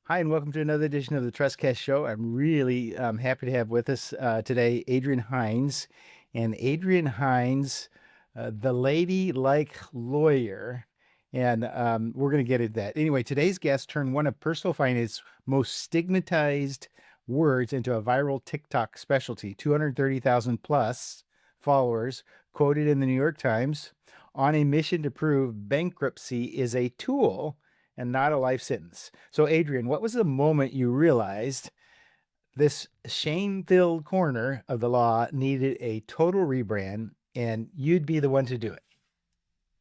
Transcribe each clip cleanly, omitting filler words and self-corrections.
Hi, and welcome to another edition of the Trustcast Show. I'm really happy to have with us today Adrienne Hines. And Adrienne Hines, the Ladylike Lawyer. And we're going to get into that. Anyway, today's guest turned one of personal finance most stigmatized words into a viral TikTok specialty, 230,000 plus followers, quoted in the New York Times, on a mission to prove bankruptcy is a tool and not a life sentence. So, Adrienne, what was the moment you realized this shame-filled corner of the law needed a total rebrand and you'd be the one to do it?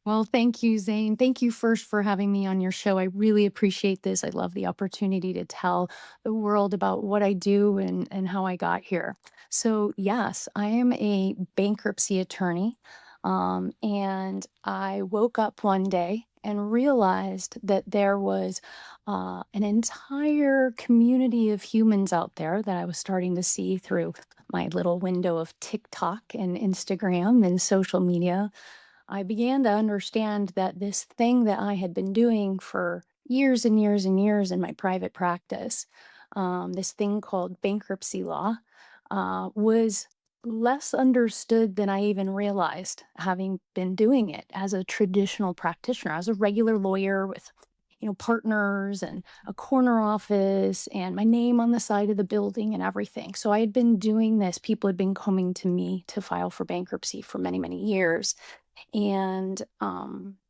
Well, thank you, Zane. Thank you first for having me on your show. I really appreciate this. I love the opportunity to tell the world about what I do and how I got here. So, yes, I am a bankruptcy attorney. And I woke up one day and realized that there was an entire community of humans out there that I was starting to see through my little window of TikTok and Instagram and social media. I began to understand that this thing that I had been doing for years and years and years in my private practice, this thing called bankruptcy law, was less understood than I even realized, having been doing it as a traditional practitioner, as a regular lawyer with partners and a corner office and my name on the side of the building and everything. So I had been doing this. People had been coming to me to file for bankruptcy for many, many years. And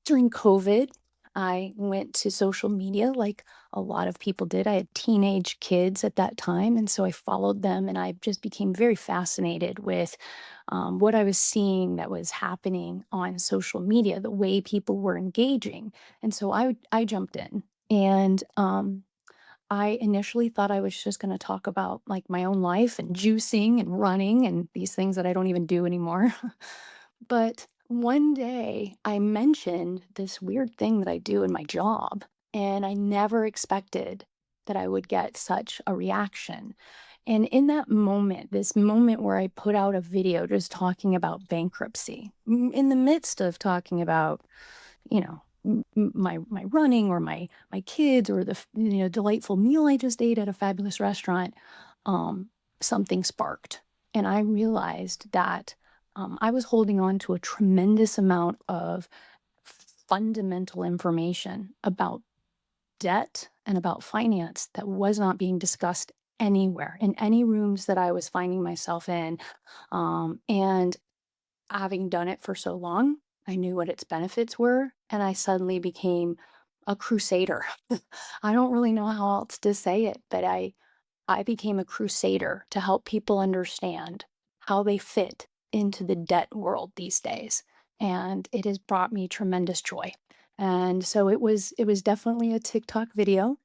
during COVID, I went to social media like a lot of people did. I had teenage kids at that time. And so I followed them and I just became very fascinated with what I was seeing that was happening on social media, the way people were engaging. And so I jumped in. And I initially thought I was just going to talk about like my own life and juicing and running and these things that I don't even do anymore. But one day I mentioned this weird thing that I do in my job, and I never expected that I would get such a reaction. And in that moment, this moment where I put out a video just talking about bankruptcy, in the midst of talking about, my running or my kids or the delightful meal I just ate at a fabulous restaurant, um, something sparked, and I realized that I was holding on to a tremendous amount of fundamental information about debt and about finance that was not being discussed anywhere in any rooms that I was finding myself in. And having done it for so long, I knew what its benefits were, and I suddenly became a crusader. I don't really know how else to say it, but I became a crusader to help people understand how they fit into the debt world these days. And it has brought me tremendous joy. And so it was definitely a TikTok video.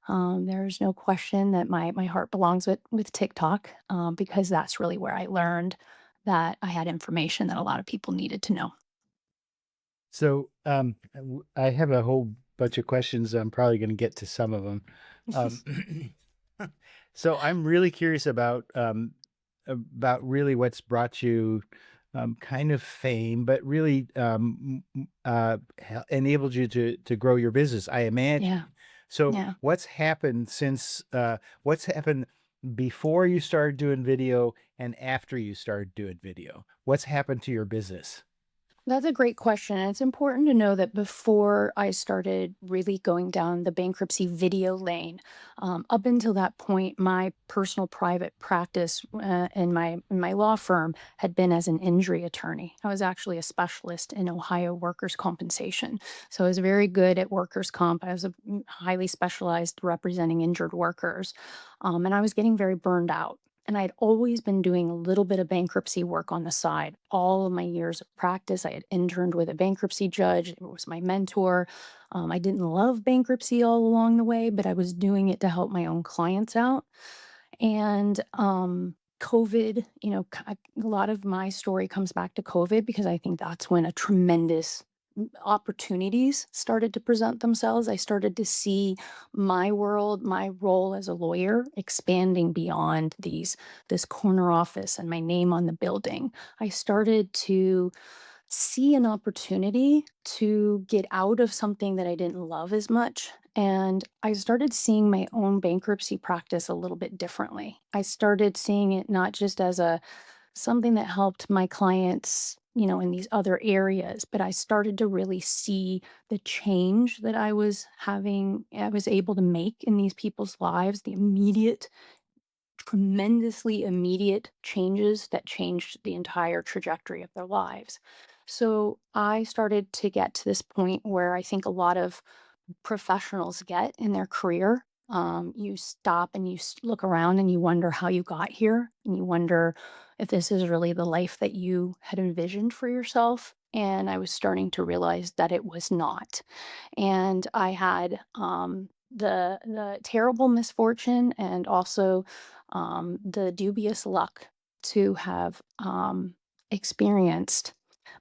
There's no question that my heart belongs with TikTok, because that's really where I learned that I had information that a lot of people needed to know. So, I have a whole bunch of questions. I'm probably going to get to some of them. Um, so, I'm really curious about really what's brought you kind of fame, but really enabled you to grow your business, I imagine. Yeah, So, yeah. what's happened before you started doing video and after you started doing video? What's happened to your business? That's a great question. And it's important to know that before I started really going down the bankruptcy video lane, up until that point, my personal private practice in my law firm had been as an injury attorney. I was actually a specialist in Ohio workers' compensation. So I was very good at workers' comp. I was highly specialized representing injured workers. And I was getting very burned out. And I'd always been doing a little bit of bankruptcy work on the side. All of my years of practice, I had interned with a bankruptcy judge. It was my mentor. I didn't love bankruptcy all along the way, but I was doing it to help my own clients out. And COVID, a lot of my story comes back to COVID because I think that's when a tremendous opportunities started to present themselves. I started to see my world, my role as a lawyer expanding beyond this corner office and my name on the building. I started to see an opportunity to get out of something that I didn't love as much And I started seeing my own bankruptcy practice a little bit differently. I started seeing it not just as a something that helped my clients, in these other areas, but I started to really see the change that I was able to make in these people's lives, the immediate, tremendously immediate changes that changed the entire trajectory of their lives. So I started to get to this point where I think a lot of professionals get in their career. You stop and look around and you wonder how you got here, and you wonder if this is really the life that you had envisioned for yourself. And I was starting to realize that it was not. And I had the terrible misfortune and also the dubious luck to have experienced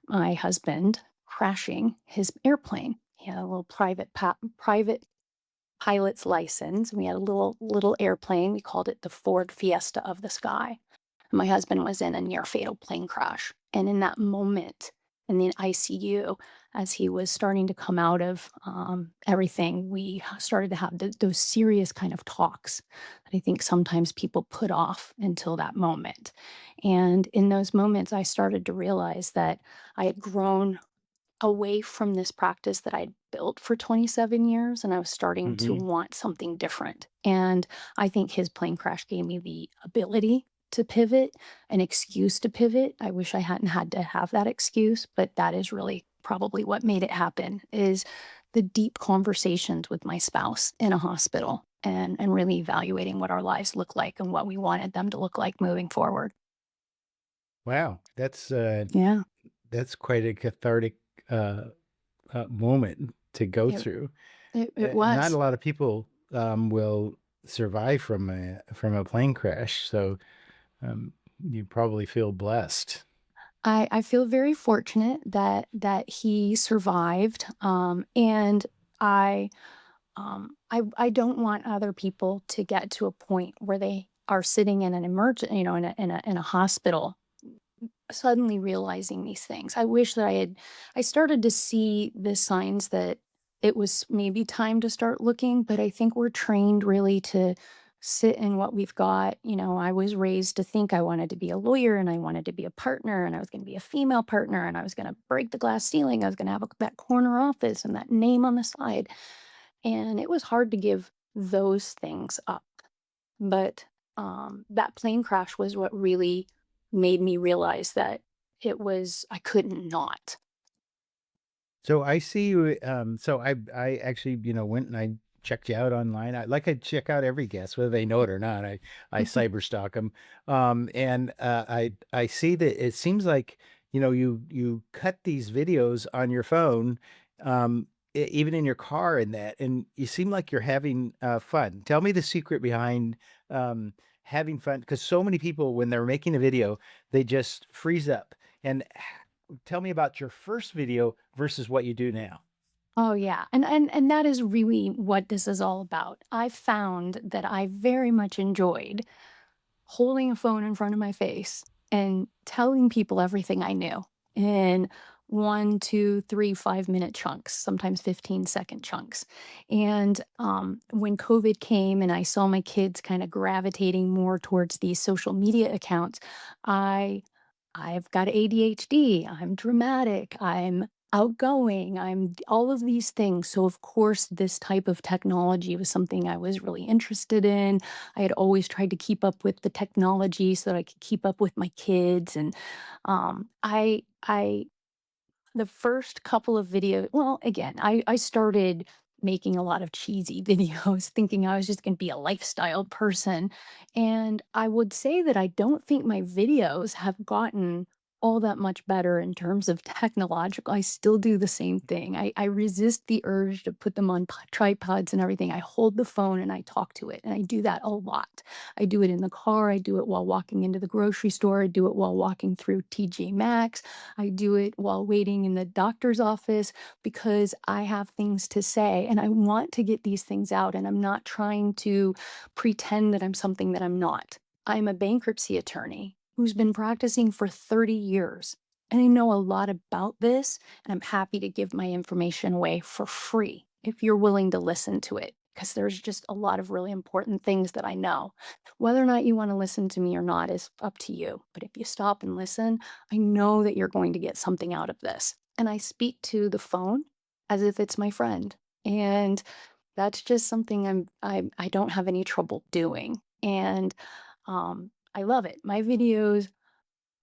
my husband crashing his airplane. He had a little private pilot's license. We had a little airplane. We called it the Ford Fiesta of the sky. My husband was in a near fatal plane crash. And in that moment, in the ICU, as he was starting to come out of everything, we started to have those serious kind of talks that I think sometimes people put off until that moment. And in those moments, I started to realize that I had grown away from this practice that I'd built for 27 years, and I was starting to Hmm. want something different. And I think his plane crash gave me the ability to pivot, an excuse to pivot. I wish I hadn't had to have that excuse, but that is really probably what made it happen is the deep conversations with my spouse in a hospital and really evaluating what our lives look like and what we wanted them to look like moving forward. Wow, Yeah, that's quite a cathartic uh, moment to go it through. it Not a was. lot of people will survive from a plane crash, so um, you probably feel blessed. I feel very fortunate that he survived, and I I don't want other people to get to a point where they are sitting in an emergent, in a hospital, suddenly realizing these things. I wish that I started to see the signs that it was maybe time to start looking, but I think we're trained really to sit in what we've got. I was raised to think I wanted to be a lawyer and I wanted to be a partner and I was going to be a female partner and I was going to break the glass ceiling. I was going to have that corner office and that name on the side. And it was hard to give those things up. But, that plane crash was what really made me realize that I couldn't not. So I see you. So I actually went and I checked you out online. I check out every guest, whether they know it or not. I cyber stalk them, and I see that it seems like you cut these videos on your phone, even in your car and that, and you seem like you're having fun. Tell me the secret behind having fun, because so many people when they're making a video, they just freeze up. And tell me about your first video versus what you do now. Oh, yeah, and that is really what this is all about. I found that I very much enjoyed holding a phone in front of my face and telling people everything I knew in 1, 2, 3, 5 minute chunks, sometimes 15-second chunks. And when COVID came and I saw my kids kind of gravitating more towards these social media accounts, I I've got ADHD, I'm dramatic, I'm outgoing, I'm all of these things. So, of course, this type of technology was something I was really interested in. I had always tried to keep up with the technology so that I could keep up with my kids. And I the first couple of video well, again, I started making a lot of cheesy videos thinking I was just gonna be a lifestyle person, and I would say that I don't think my videos have gotten all that much better in terms of technological. I still do the same thing. I resist the urge to put them on tripods and everything. I hold the phone and I talk to it, and I do that a lot. I do it in the car, I do it while walking into the grocery store, I do it while walking through TJ Maxx, I do it while waiting in the doctor's office because I have things to say and I want to get these things out. And I'm not trying to pretend that I'm something that I'm not. I'm a bankruptcy attorney who's been practicing for 30 years. And I know a lot about this, and I'm happy to give my information away for free. if you're willing to listen to it, because there's just a lot of really important things that I know. Whether or not you want to listen to me or not is up to you. But if you stop and listen, I know that you're going to get something out of this. And I speak to the phone as if it's my friend. And that's just something I don't have any trouble doing. And I love it. My videos,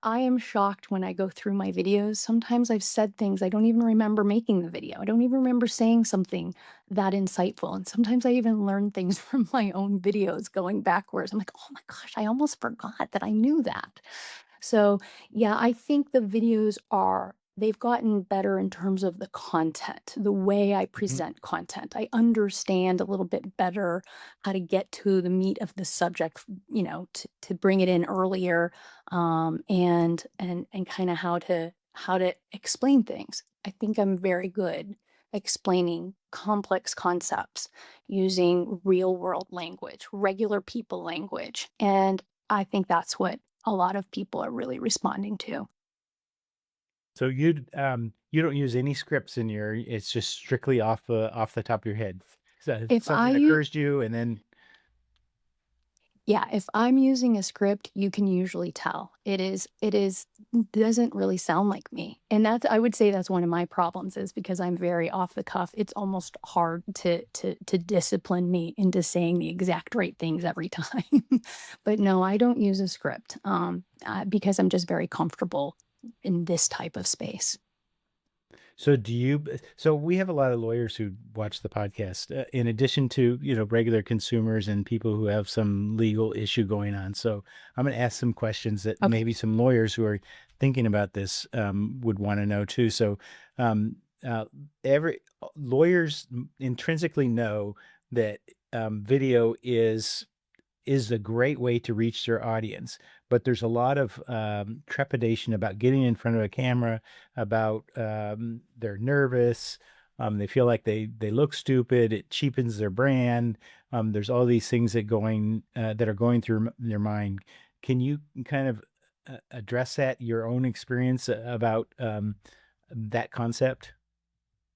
I am shocked when I go through my videos. Sometimes I've said things I don't even remember making the video. I don't even remember saying something that insightful. And sometimes I even learn things from my own videos going backwards. I'm like, oh my gosh, I almost forgot that I knew that. So, yeah, I think the videos they've gotten better in terms of the content, the way I Mhm. present content. I understand a little bit better how to get to the meat of the subject, to bring it in earlier, and kind of how to explain things. I think I'm very good explaining complex concepts using real world language, regular people language. And I think that's what a lot of people are really responding to. So you don't use any scripts in your it's just strictly off the top of your head. So If something I occurs to you and then Yeah, if I'm using a script, you can usually tell. It is doesn't really sound like me. And that's I would say that's one of my problems is because I'm very off the cuff. It's almost hard to discipline me into saying the exact right things every time. But no, I don't use a script because I'm just very comfortable in this type of space. so do you so we have a lot of lawyers who watch the podcast in addition to, regular consumers and people who have some legal issue going on. So I'm going to ask some questions that Okay. maybe some lawyers who are thinking about this would want to know too. So um, uh, every lawyers intrinsically know that video is a great way to reach their audience. But there's a lot of trepidation about getting in front of a camera, about they're nervous. They feel like they look stupid. It cheapens their brand. There's all these things that are going through their mind. Can you kind of address that, your own experience about that concept?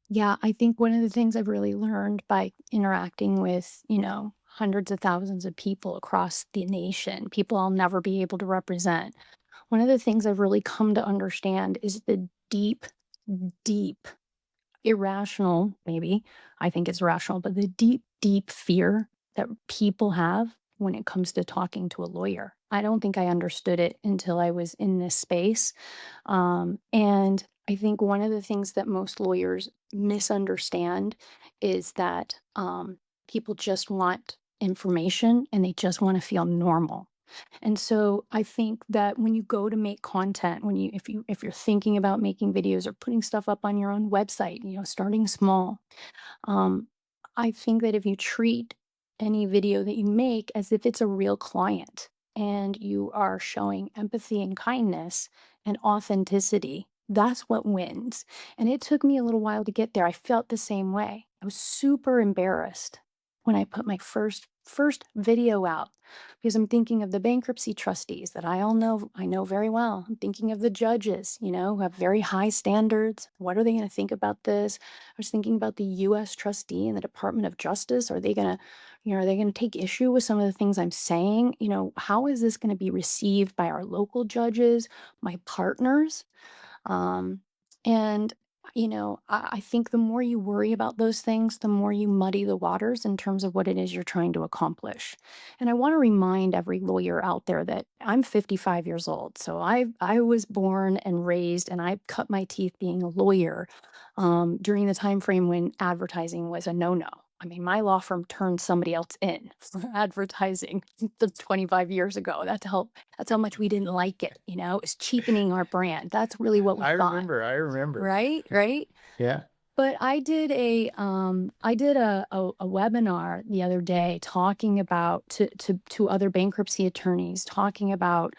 Yeah, I think one of the things I've really learned by interacting with, hundreds of thousands of people across the nation, people I'll never be able to represent. One of the things I've really come to understand is the deep, deep, irrational, maybe, I think it's rational, but the deep, deep fear that people have when it comes to talking to a lawyer. I don't think I understood it until I was in this space. And I think one of the things that most lawyers misunderstand is that people just want information and they just want to feel normal. And so I think that when you go to make content, if you're thinking about making videos or putting stuff up on your own website, starting small, um, I think that if you treat any video that you make as if it's a real client and you are showing empathy and kindness and authenticity, that's what wins. And it took me a little while to get there. I felt the same way. I was super embarrassed when I put my first video out because I'm thinking of the bankruptcy trustees that I know very well. I'm thinking of the judges, who have very high standards. What are they going to think about this? I was thinking about the US trustee and the Department of Justice. Are they going to take issue with some of the things I'm saying? How is this going to be received by our local judges, my partners? Um, and, I think the more you worry about those things, the more you muddy the waters in terms of what it is you're trying to accomplish. And I want to remind every lawyer out there that I'm 55 years old. So I was born and raised and I cut my teeth being a lawyer during the time frame when advertising was a no-no. I mean, my law firm turned somebody else in for advertising 25 years ago. That's how much we didn't like it, it's cheapening our brand. That's really what we thought. I remember. Right, right. Yeah. But I did a webinar the other day talking about to other bankruptcy attorneys, talking about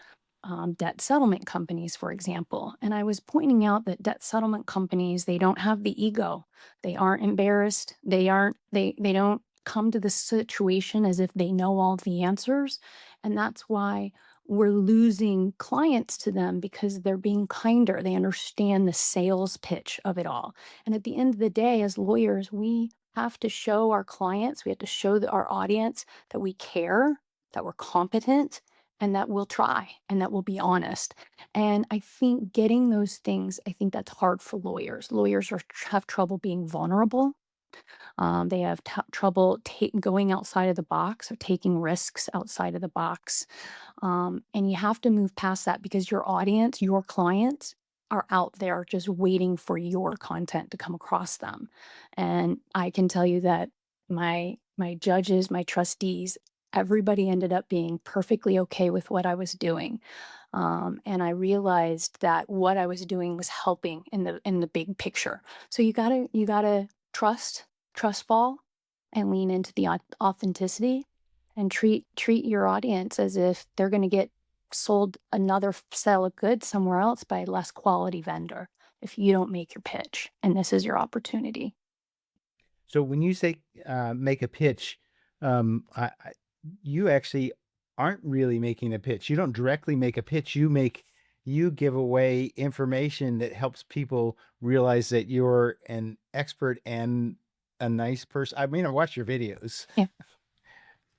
debt settlement companies, for example. And I was pointing out that debt settlement companies, they don't have the ego. They aren't embarrassed. They don't come to the situation as if they know all the answers. And that's why we're losing clients to them because they're being kinder. They understand the sales pitch of it all. And at the end of the day, as lawyers, we have to show our clients, we have to show our audience that we care, that we're competent, and that we'll try and that we'll be honest. And I think getting those things, I think that's hard for lawyers. Lawyers have trouble being vulnerable. They have trouble going outside of the box or taking risks outside of the box. And you have to move past that because your audience, your clients are out there just waiting for your content to come across them. And I can tell you that my judges, my trustees, everybody ended up being perfectly okay with what I was doing. And I realized that what I was doing was helping in the big picture. So you gotta trust fall and lean into the authenticity and treat your audience as if they're going to get sold another sale of goods somewhere else by a less quality vendor if you don't make your pitch and this is your opportunity. So when you say make a pitch, you actually aren't really making a pitch. You don't directly make a pitch. You give away information that helps people realize that you're an expert and a nice person. I mean, I watch your videos.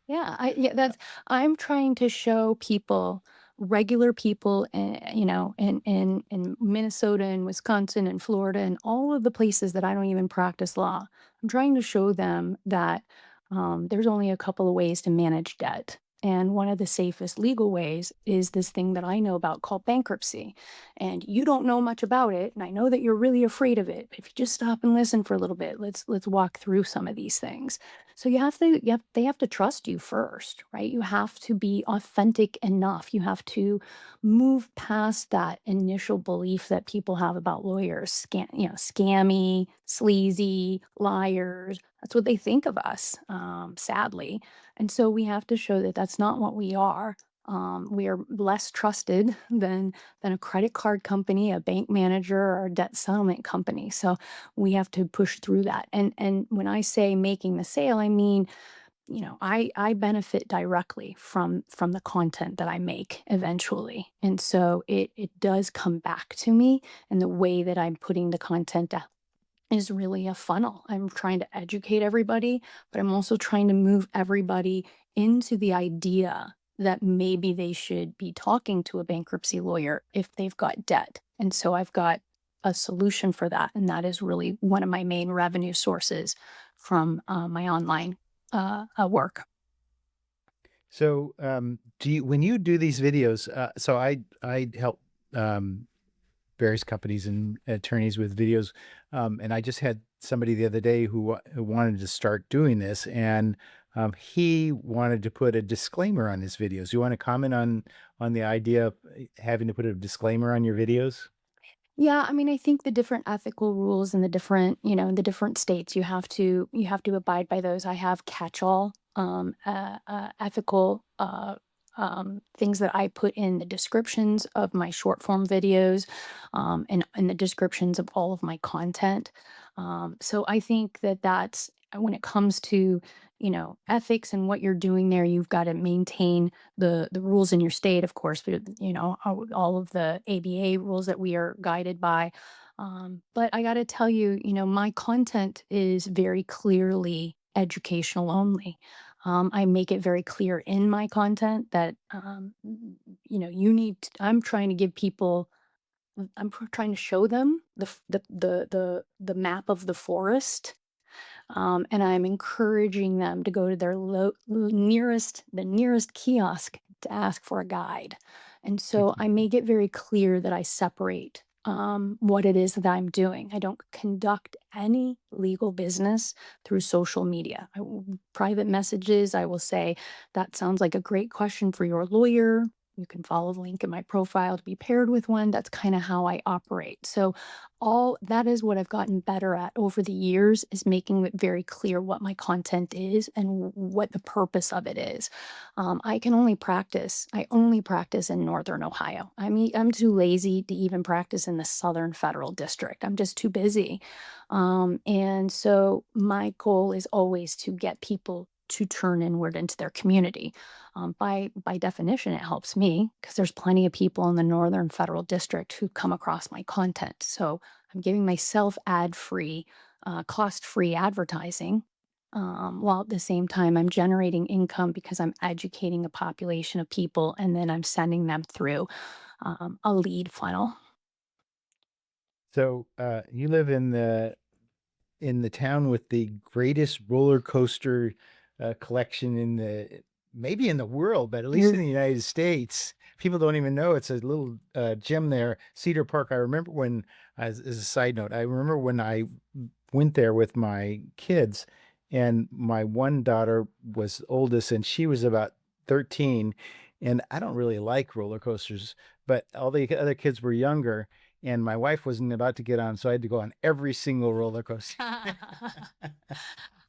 Yeah, that's I'm trying to show people, regular people, in Minnesota and Wisconsin and Florida and all of the places that I don't even practice law. I'm trying to show them that there's only a couple of ways to manage debt. And one of the safest legal ways is this thing that I know about called bankruptcy. And you don't know much about it, and I know that you're really afraid of it. But if you just stop and listen for a little bit, let's walk through some of these things. So they have to trust you first, right? You have to be authentic enough. You have to move past that initial belief that people have about lawyers, scammy, sleazy, liars. That's what they think of us, sadly. And so we have to show that that's not what we are. We are less trusted than a credit card company, a bank manager, or a debt settlement company. So we have to push through that. And when I say making the sale, I mean, I benefit directly from the content that I make eventually. And so it does come back to me, and the way that I'm putting the content out is really a funnel. I'm trying to educate everybody, but I'm also trying to move everybody into the idea that maybe they should be talking to a bankruptcy lawyer if they've got debt. And so I've got a solution for that. And that is really one of my main revenue sources from my online work. So, do you when you do these videos, so I help various companies and attorneys with videos, and I just had somebody the other day who wanted to start doing this, and he wanted to put a disclaimer on his videos. You want to comment on the idea of having to put a disclaimer on your videos? Yeah, I mean, I think the different ethical rules in the different, in the different states, you have to abide by those. I have catch-all ethical things that I put in the descriptions of my short form videos, and in the descriptions of all of my content. So I think that that's when it comes to ethics and what you're doing there, you've got to maintain the rules in your state, of course, but all of the ABA rules that we are guided by. But I got to tell you, my content is very clearly educational only. I make it very clear in my content that I'm trying to give people. Trying to show them the map of the forest, and I'm encouraging them to go to their the nearest kiosk to ask for a guide. And so I make it very clear that I separate what it is that I'm doing. I don't conduct any legal business through social media. Private messages, I will say, that sounds like a great question for your lawyer. You can follow the link in my profile to be paired with one. That's kind of how I operate. So all that is what I've gotten better at over the years, is making it very clear what my content is and what the purpose of it is. I only practice in Northern Ohio. I'm too lazy to even practice in the Southern Federal District. I'm just too busy. And so my goal is always to get people to turn inward into their community. By definition, it helps me because there's plenty of people in the Northern Federal District who come across my content. So I'm giving myself ad free, cost free advertising while at the same time I'm generating income because I'm educating a population of people and then I'm sending them through a lead funnel. So, you live in the town with the greatest roller coaster, collection in the maybe in the world, but at least in You're the United States. People don't even know it's a little, gym there, Cedar Park. I remember when as a side note, I remember when I went there with my kids, and my one daughter was oldest, and she was about 13, and I don't really like roller coasters, but all the other kids were younger, and my wife wasn't about to get on, so I had to go on every single roller coaster.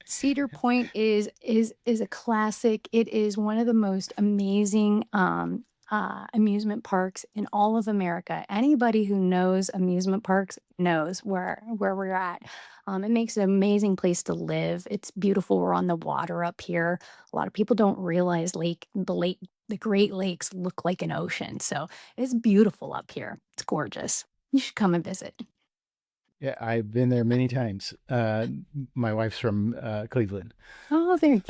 Cedar Point is a classic. It is one of the most amazing amusement parks in all of America. Anybody who knows amusement parks knows where we're at. It makes an amazing place to live. It's beautiful. We're on the water up here. A lot of people don't realize the Great Lakes look like an ocean. So it's beautiful up here. It's gorgeous. You should come and visit. Yeah, I've been there many times. My wife's from, Cleveland. Oh, there.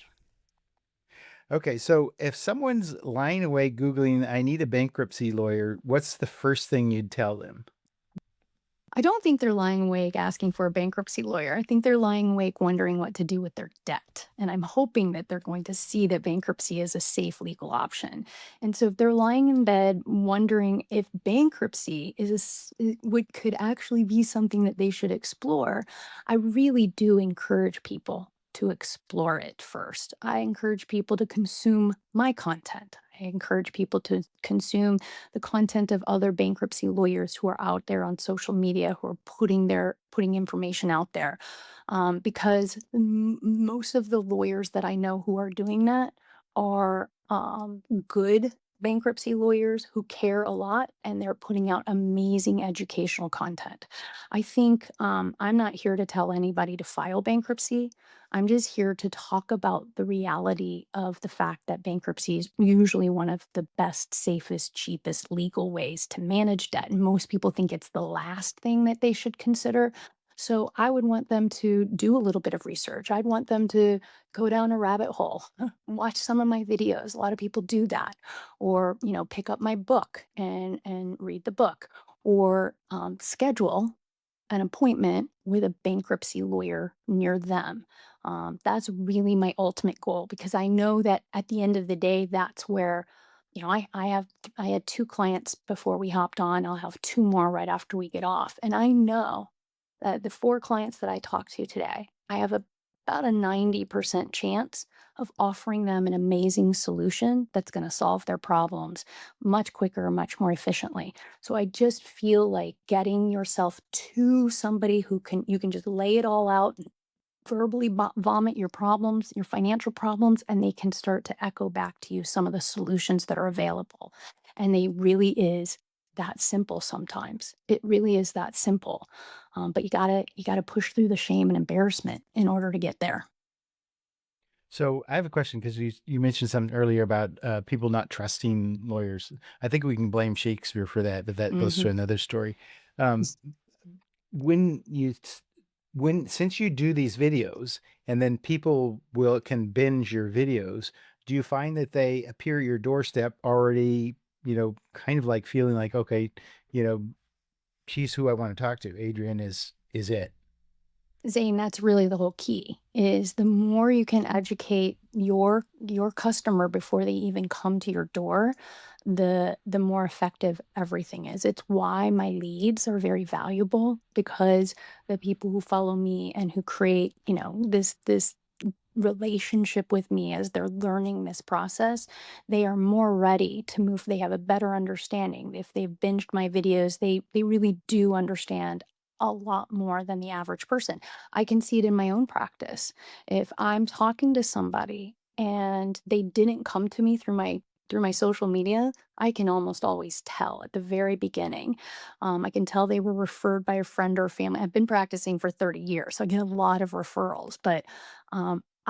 Okay, so if someone's lying awake Googling, "I need a bankruptcy lawyer," what's the first thing you'd tell them? I don't think they're lying awake asking for a bankruptcy lawyer. I think they're lying awake wondering what to do with their debt. And I'm hoping that they're going to see that bankruptcy is a safe legal option. And so if they're lying in bed wondering if bankruptcy could actually be something that they should explore, I really do encourage people to explore it first. I encourage people to consume my content. I encourage people to consume the content of other bankruptcy lawyers who are out there on social media who are putting information out there, because most of the lawyers that I know who are doing that are good bankruptcy lawyers who care a lot and they're putting out amazing educational content. I think I'm not here to tell anybody to file bankruptcy. I'm just here to talk about the reality of the fact that bankruptcy is usually one of the best, safest, cheapest legal ways to manage debt. And most people think it's the last thing that they should consider. So I would want them to do a little bit of research. I'd want them to go down a rabbit hole, watch some of my videos. A lot of people do that, or pick up my book and read the book, or schedule an appointment with a bankruptcy lawyer near them. That's really my ultimate goal because I know that at the end of the day, that's where, I had two clients before we hopped on. I'll have two more right after we get off. And I know that the four clients that I talked to today, I have about a 90% chance of offering them an amazing solution that's going to solve their problems much quicker, much more efficiently. So I just feel like getting yourself to somebody who you can just lay it all out, verbally vomit your problems, your financial problems, and they can start to echo back to you some of the solutions that are available. And they really is that simple sometimes. It really is that simple. But you gotta push through the shame and embarrassment in order to get there. So I have a question because you mentioned something earlier about, people not trusting lawyers. I think we can blame Shakespeare for that, but that goes to Mhm. another story. Um, when you s- when since you do these videos and then people will can binge your videos, do you find that they appear at your doorstep already, kind of like feeling like, okay, you know, she's who I want to talk to. Adrienne is it. Zane, that's really the whole key is the more you can educate your customer before they even come to your door, the more effective everything is. It's why my leads are very valuable because the people who follow me and who create, this relationship with me as they're learning this process, they are more ready to move. They have a better understanding. If they've binged my videos, they really do understand a lot more than the average person. I can see it in my own practice. If I'm talking to somebody and they didn't come to me through my social media, I can almost always tell at the very beginning. I can tell they were referred by a friend or family. I've been practicing for 30 years, so I get a lot of referrals, but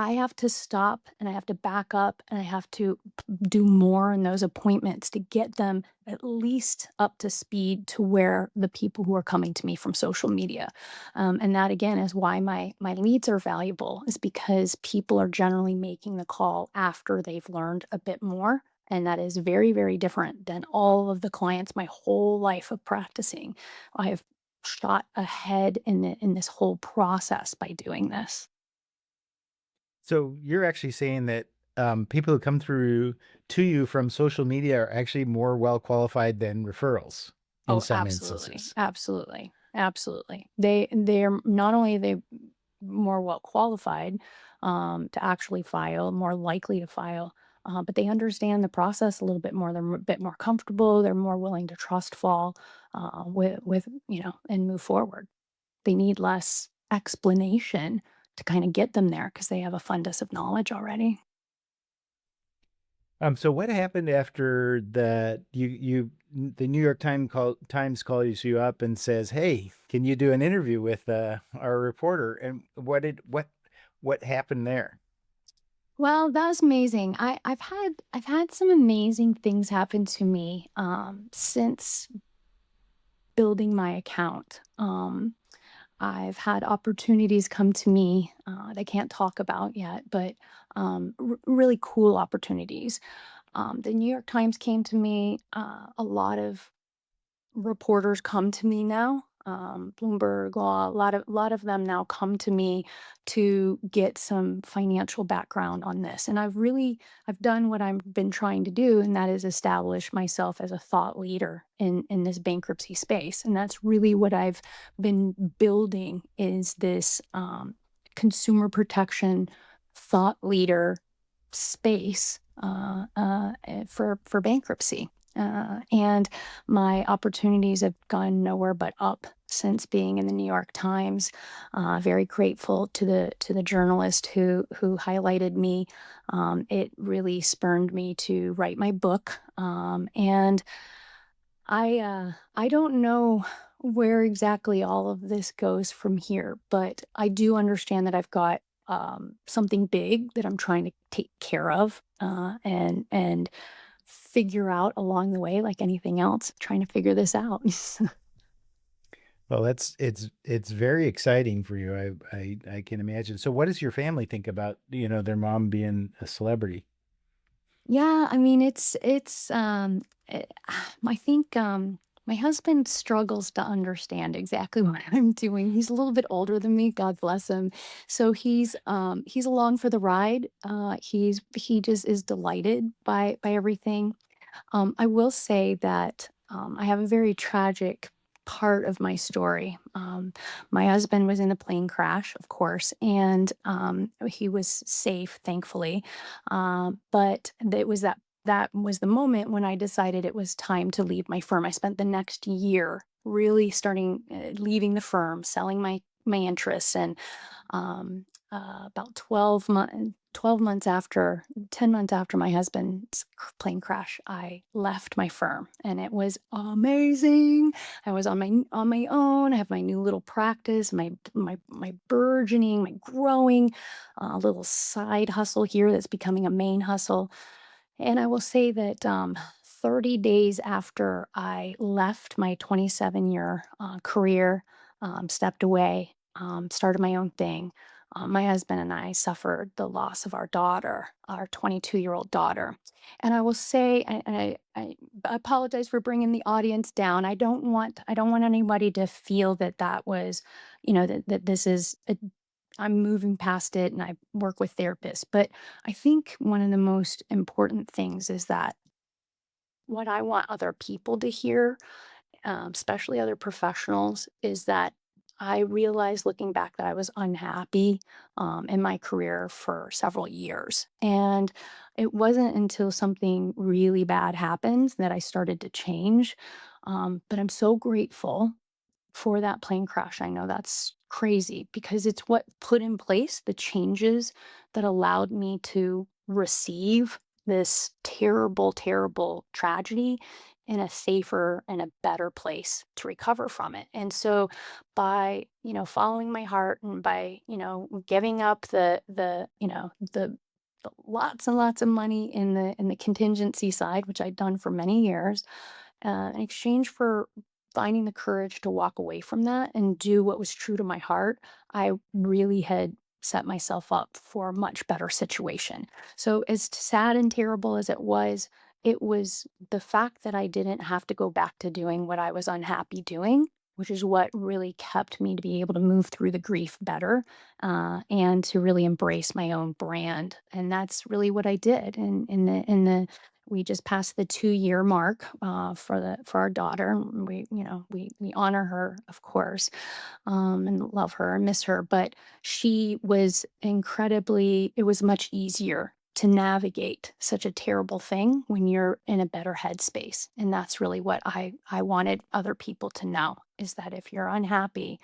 I have to stop and I have to back up and I have to do more in those appointments to get them at least up to speed to where the people who are coming to me from social media. And that again is why my leads are valuable, is because people are generally making the call after they've learned a bit more. And that is very, very different than all of the clients my whole life of practicing. I have shot ahead in this whole process by doing this. So you're actually saying that people who come through to you from social media are actually more well qualified than referrals in Oh, some absolutely, instances. absolutely, absolutely. They're not only are they more well qualified to actually file, more likely to file, but they understand the process a little bit more. They're a bit more comfortable. They're more willing to trust fall with and move forward. They need less explanation to kind of get them there because they have a fundus of knowledge already. So what happened after that? The New York Times calls you up and says, "Hey, can you do an interview with our reporter?" And what happened there? Well, that was amazing. I've had some amazing things happen to me since building my account. I've had opportunities come to me that I can't talk about yet, but really cool opportunities. The New York Times came to me. A lot of reporters come to me now. Bloomberg Law, a lot of them now come to me to get some financial background on this. And I've done what I've been trying to do, and that is establish myself as a thought leader in this bankruptcy space. And that's really what I've been building, is this consumer protection thought leader space for bankruptcy. And my opportunities have gone nowhere but up since being in the New York Times. Very grateful to the journalist who highlighted me. It really spurned me to write my book. And I don't know where exactly all of this goes from here, but I do understand that I've got something big that I'm trying to take care of, and figure out along the way, like anything else, trying to figure this out. Well, it's very exciting for you. I can imagine. So what does your family think about, their mom being a celebrity? Yeah, I mean, I think my husband struggles to understand exactly what I'm doing. He's a little bit older than me, God bless him. So he's along for the ride. He just is delighted by everything. I will say that I have a very tragic part of my story. My husband was in a plane crash, of course, and he was safe, thankfully. But that was the moment when I decided it was time to leave my firm. I spent the next year really starting leaving the firm, selling my interests, and about 12 months after 10 months after my husband's plane crash, I left my firm, and it was amazing. I was on my own. I have my new little practice, my burgeoning, my growing little side hustle here that's becoming a main hustle. And I will say that 30 days after I left my 27-year career, stepped away, started my own thing, my husband and I suffered the loss of our daughter, our 22-year-old daughter. And I will say, I apologize for bringing the audience down. I don't want anybody to feel that that was, that this is I'm moving past it, and I work with therapists. But I think one of the most important things is that what I want other people to hear, especially other professionals, is that I realized looking back that I was unhappy in my career for several years. And it wasn't until something really bad happened that I started to change. But I'm so grateful for that plane crash. I know that's crazy because it's what put in place the changes that allowed me to receive this terrible, terrible tragedy in a safer and a better place to recover from it. And so by, following my heart and by, giving up the lots and lots of money in the contingency side, which I'd done for many years, in exchange for finding the courage to walk away from that and do what was true to my heart, I really had set myself up for a much better situation. So, as sad and terrible as it was the fact that I didn't have to go back to doing what I was unhappy doing, which is what really kept me to be able to move through the grief better, and to really embrace my own brand. And that's really what I did. And we just passed the 2-year mark, for our daughter. And we honor her, of course, and love her and miss her. But she was incredibly, it was much easier to navigate such a terrible thing when you're in a better headspace. And that's really what I wanted other people to know, is that if you're unhappy,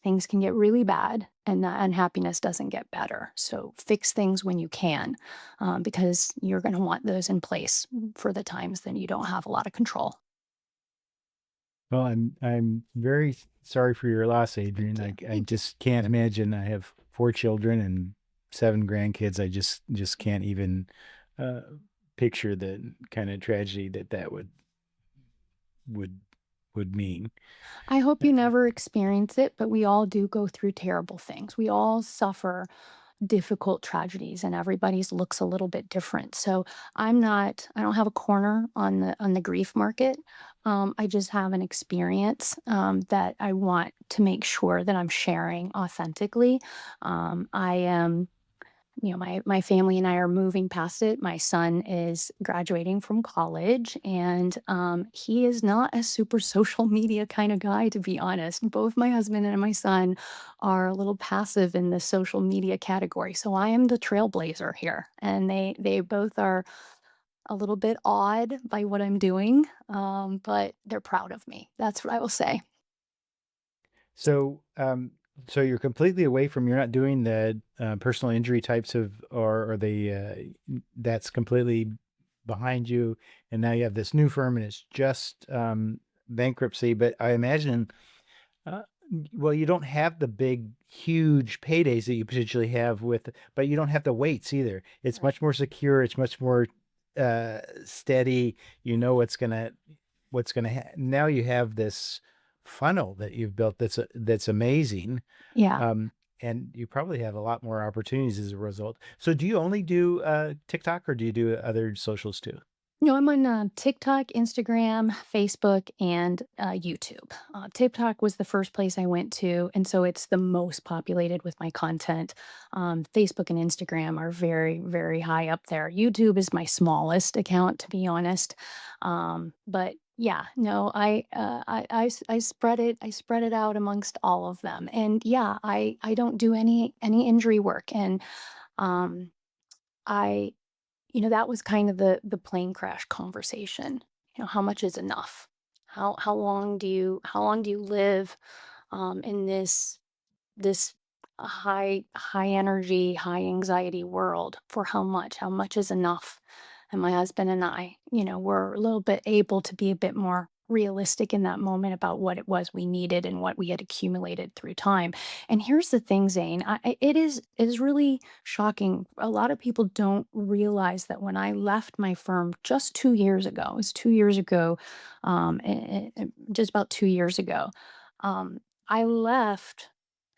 things can get really bad and that unhappiness doesn't get better. So fix things when you can, because you're going to want those in place for the times that you don't have a lot of control. Well, I'm very sorry for your loss, Adrienne. Thank you. I just can't imagine. I have 4 children and 7 grandkids. I just can't even uh, picture the kind of tragedy that would would mean. I hope Uh, you never experience it, but we all do go through terrible things. We all suffer difficult tragedies and everybody's looks a little bit different. So I don't have a corner on the grief market. I just have an experience, that I want to make sure that I'm sharing authentically. I am my family and I are moving past it. My son is graduating from college, and he is not a super social media kind of guy, to be honest. Both my husband and my son are a little passive in the social media category. So I am the trailblazer here, and they both are a little bit awed by what I'm doing, but they're proud of me. That's what I will say. So, so you're completely away from, you're not doing the personal injury types of, or the that's completely behind you, and now you have this new firm, and it's just bankruptcy. But I imagine, uh, well, you don't have the big, huge paydays that you potentially have with, but you don't have the weights either. It's Right. much more secure. It's much more steady. You know now you have this funnel that you've built that's amazing. Yeah. Um, and you probably have a lot more opportunities as a result. So do you only do TikTok, or do you do other socials too? No, I'm on TikTok, Instagram, Facebook, and YouTube. TikTok was the first place I went to, and so it's the most populated with my content. Facebook and Instagram are very, very high up there. YouTube is my smallest account, to be honest. But yeah, no, I spread it. I spread it out amongst all of them, and yeah, I don't do any injury work, and um, I that was kind of the plane crash conversation. How much is enough? How long do you live, in this high energy, high anxiety world? For how much? How much is enough? And my husband and I, were a little bit able to be a bit more realistic in that moment about what it was we needed and what we had accumulated through time. And here's the thing, Zane, it is really shocking. A lot of people don't realize that when I left my firm just 2 years ago, it was 2 years ago, just about 2 years ago, I left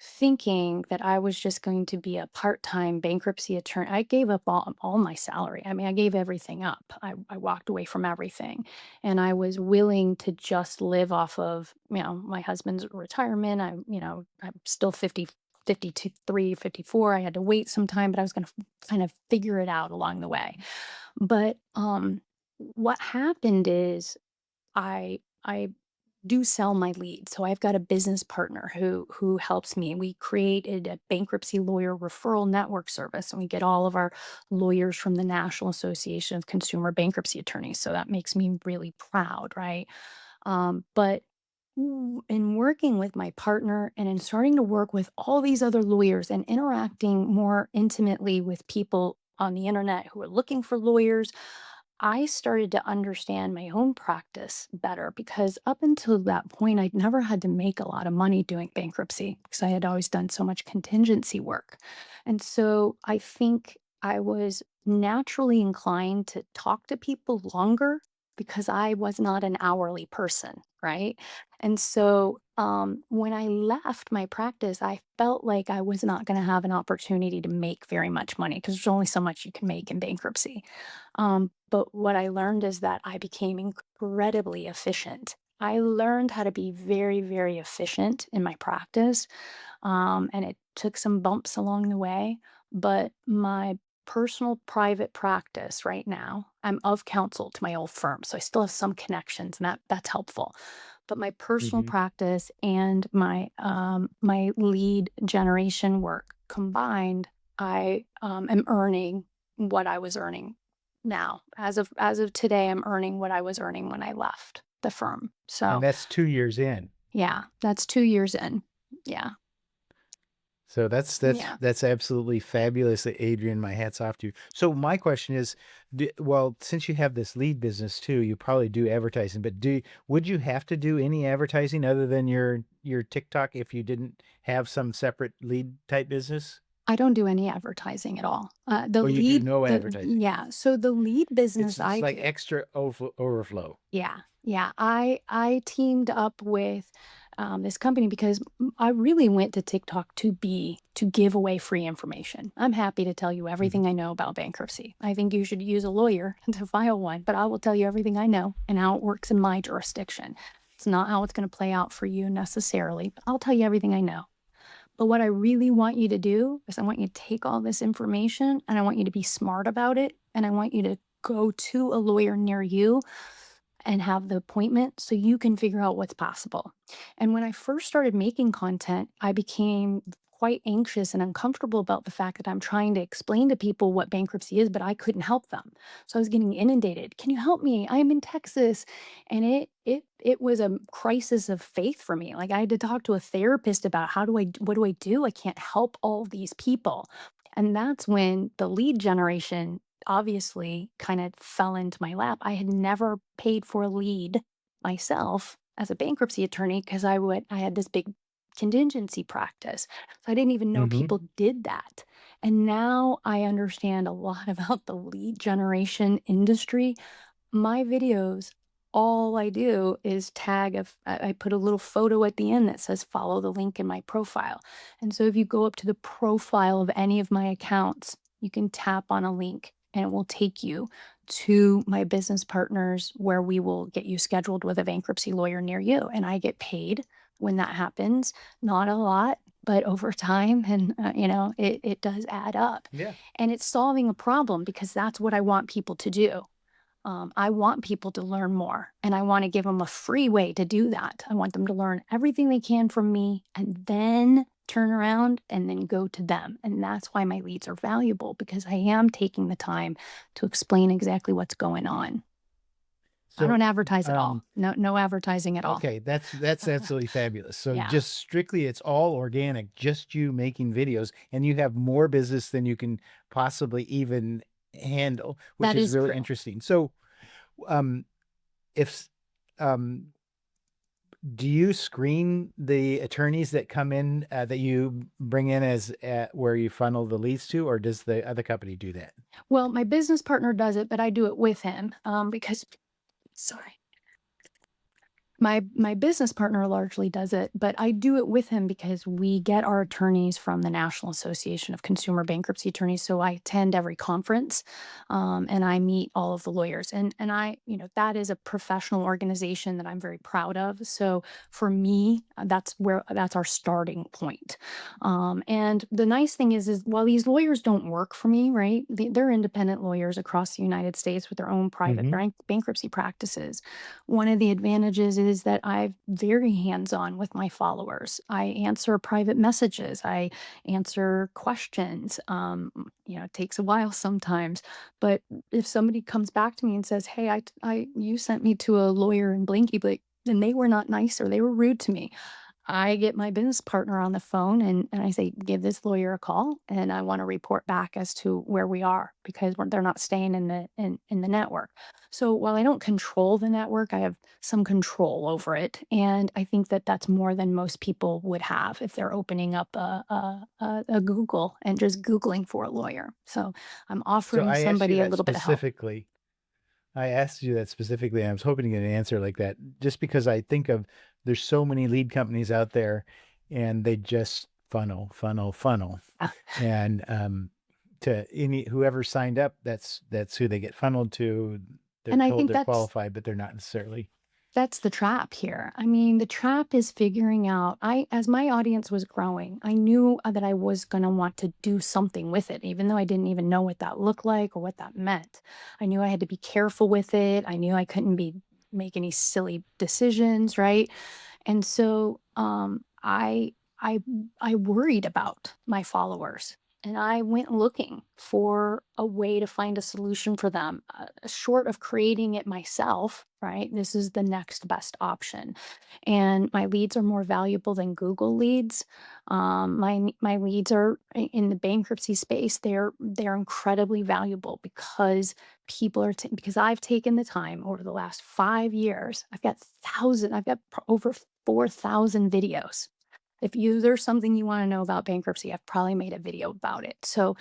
thinking that I was just going to be a part-time bankruptcy attorney. I gave up all my salary. I mean, I gave everything up. I walked away from everything. And I was willing to just live off of, my husband's retirement. I'm still 50, 53, 54. I had to wait some time, but I was going to kind of figure it out along the way. But what happened is I do sell my lead. So I've got a business partner who helps me. We created a bankruptcy lawyer referral network service, and we get all of our lawyers from the National Association of Consumer Bankruptcy Attorneys. So that makes me really proud, right? But in working with my partner and in starting to work with all these other lawyers and interacting more intimately with people on the internet who are looking for lawyers, I started to understand my own practice better because up until that point, I'd never had to make a lot of money doing bankruptcy because I had always done so much contingency work. And so I think I was naturally inclined to talk to people longer because I was not an hourly person, right? And so when I left my practice, I felt like I was not going to have an opportunity to make very much money because there's only so much you can make in bankruptcy. But what I learned is that I became incredibly efficient. I learned how to be very, very efficient in my practice. And it took some bumps along the way. But my personal private practice right now, I'm of counsel to my old firm. So I still have some connections and that's helpful. But my personal Mhm. practice and my lead generation work combined, I am earning what I was earning now. As of today, I'm earning what I was earning when I left the firm. And So that's 2 years in. yeah, that's 2 years in. Yeah. So that's Yeah. that's absolutely fabulous, Adrian. My hat's off to you. So my question is, well, since you have this lead business too, you probably do advertising. But would you have to do any advertising other than your TikTok if you didn't have some separate lead type business? I don't do any advertising at all. Or you do no advertising? Yeah, so the lead business It's I like do. extra overflow. Yeah, yeah. I teamed up with this company because I really went to TikTok to give away free information. I'm happy to tell you Mhm. everything I know about bankruptcy. I think you should use a lawyer to file one, but I will tell you everything I know and how it works in my jurisdiction. It's not how it's going to play out for you necessarily, but I'll tell you everything I know. But what I really want you to do is I want you to take all this information and I want you to be smart about it. And I want you to go to a lawyer near you and have the appointment so you can figure out what's possible. And when I first started making content, I became quite anxious and uncomfortable about the fact that I'm trying to explain to people what bankruptcy is, but I couldn't help them. So I was getting inundated. Can you help me? I'm in Texas. And it was a crisis of faith for me. Like I had to talk to a therapist about what do I do? I can't help all these people. And that's when the lead generation obviously kind of fell into my lap. I had never paid for a lead myself as a bankruptcy attorney because I had this big contingency practice. So I didn't even know Mhm. people did that. And now I understand a lot about the lead generation industry. My videos, all I do is I put a little photo at the end that says follow the link in my profile. And so if you go up to the profile of any of my accounts, you can tap on a link and it will take you to my business partners where we will get you scheduled with a bankruptcy lawyer near you. And I get paid when that happens. Not a lot, but over time. And, it does add up. Yeah. And it's solving a problem because that's what I want people to do. I want people to learn more and I want to give them a free way to do that. I want them to learn everything they can from me and then turn around and then go to them. And that's why my leads are valuable because I am taking the time to explain exactly what's going on. I So, don't advertise at all. um, No, no advertising at all. okay, that's absolutely fabulous. So Yeah, just strictly, it's all organic, just you making videos, and you have more business than you can possibly even handle, which that is is really true. interesting. So, um, if s- um, do you screen the attorneys that come in that you bring in as where you funnel the leads to, or does the other company do that? Well, my business partner does it, but I do it with him because, sorry. My business partner largely does it, but I do it with him because we get our attorneys from the National Association of Consumer Bankruptcy Attorneys. So I attend every conference, and I meet all of the lawyers. And that is a professional organization that I'm very proud of. So for me, that's our starting point. And the nice thing is while these lawyers don't work for me, right? They're independent lawyers across the United States with their own private Hmm. bankruptcy practices. One of the advantages is that I'm very hands-on with my followers. I answer private messages. I answer questions. It takes a while sometimes, but if somebody comes back to me and says, "Hey, you sent me to a lawyer in blanky blank," and they were not nice or they were rude to me, I get my business partner on the phone and I say, give this lawyer a call and I want to report back as to where we are because they're not staying in the network. So while I don't control the network, I have some control over it. And I think that that's more than most people would have if they're opening up a Google and just Googling for a lawyer. So I'm So offering I asked you somebody a that little bit of help. specifically. I asked you that specifically, and I was hoping to get an answer like that just because I think of there's so many lead companies out there and they just funnel, funnel, funnel. And to any whoever signed up, that's who they get funneled to. They're And I told think they're that's qualified, but they're not necessarily. That's the trap here. I mean, the trap is figuring out as my audience was growing, I knew that I was going to want to do something with it, even though I didn't even know what that looked like or what that meant. I knew I had to be careful with it. I knew I couldn't be make any silly decisions, right? And so I I worried about my followers and I went looking for a way to find a solution for them, short of creating it myself, right? This is the next best option. And my leads are more valuable than Google leads. My leads are in the bankruptcy space. They're incredibly valuable because because I've taken the time over the last 5 years. I've got over 4,000 videos. If there's something you want to know about bankruptcy, I've probably made a video about it. So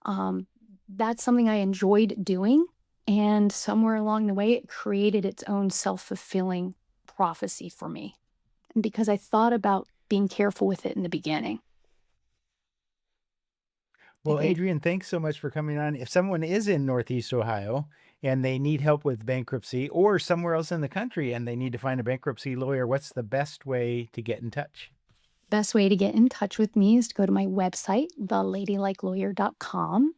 um, that's something I enjoyed doing. And somewhere along the way, it created its own self fulfilling prophecy for me because I thought about being careful with it in the beginning. Well, Adrian, thanks so much for coming on. If someone is in Northeast Ohio and they need help with bankruptcy or somewhere else in the country and they need to find a bankruptcy lawyer, what's the best way to get in touch? Best way to get in touch with me is to go to my website, theladylikelawyer.com.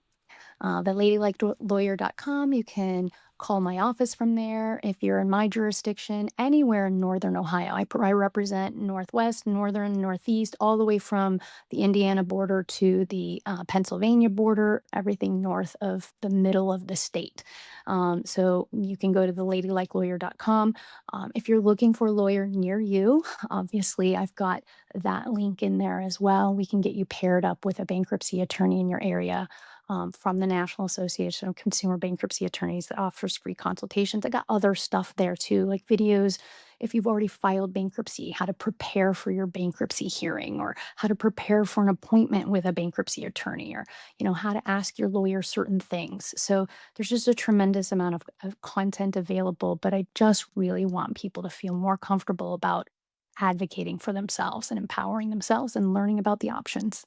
Theladylikelawyer.com. You can call my office from there. If you're in my jurisdiction, anywhere in Northern Ohio, I represent Northwest, Northern, Northeast, all the way from the Indiana border to the Pennsylvania border, everything north of the middle of the state. So you can go to theladylikelawyer.com. If you're looking for a lawyer near you, obviously I've got that link in there as well. We can get you paired up with a bankruptcy attorney in your area from the National Association of Consumer Bankruptcy Attorneys that offers free consultations. I got other stuff there too, like videos if you've already filed bankruptcy, how to prepare for your bankruptcy hearing, or how to prepare for an appointment with a bankruptcy attorney, or how to ask your lawyer certain things. So there's just a tremendous amount of content available, but I just really want people to feel more comfortable about advocating for themselves and empowering themselves and learning about the options.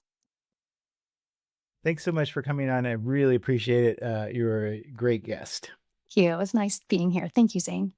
Thanks so much for coming on. I really appreciate it. You're a great guest. Thank you. It was nice being here. Thank you, Zane.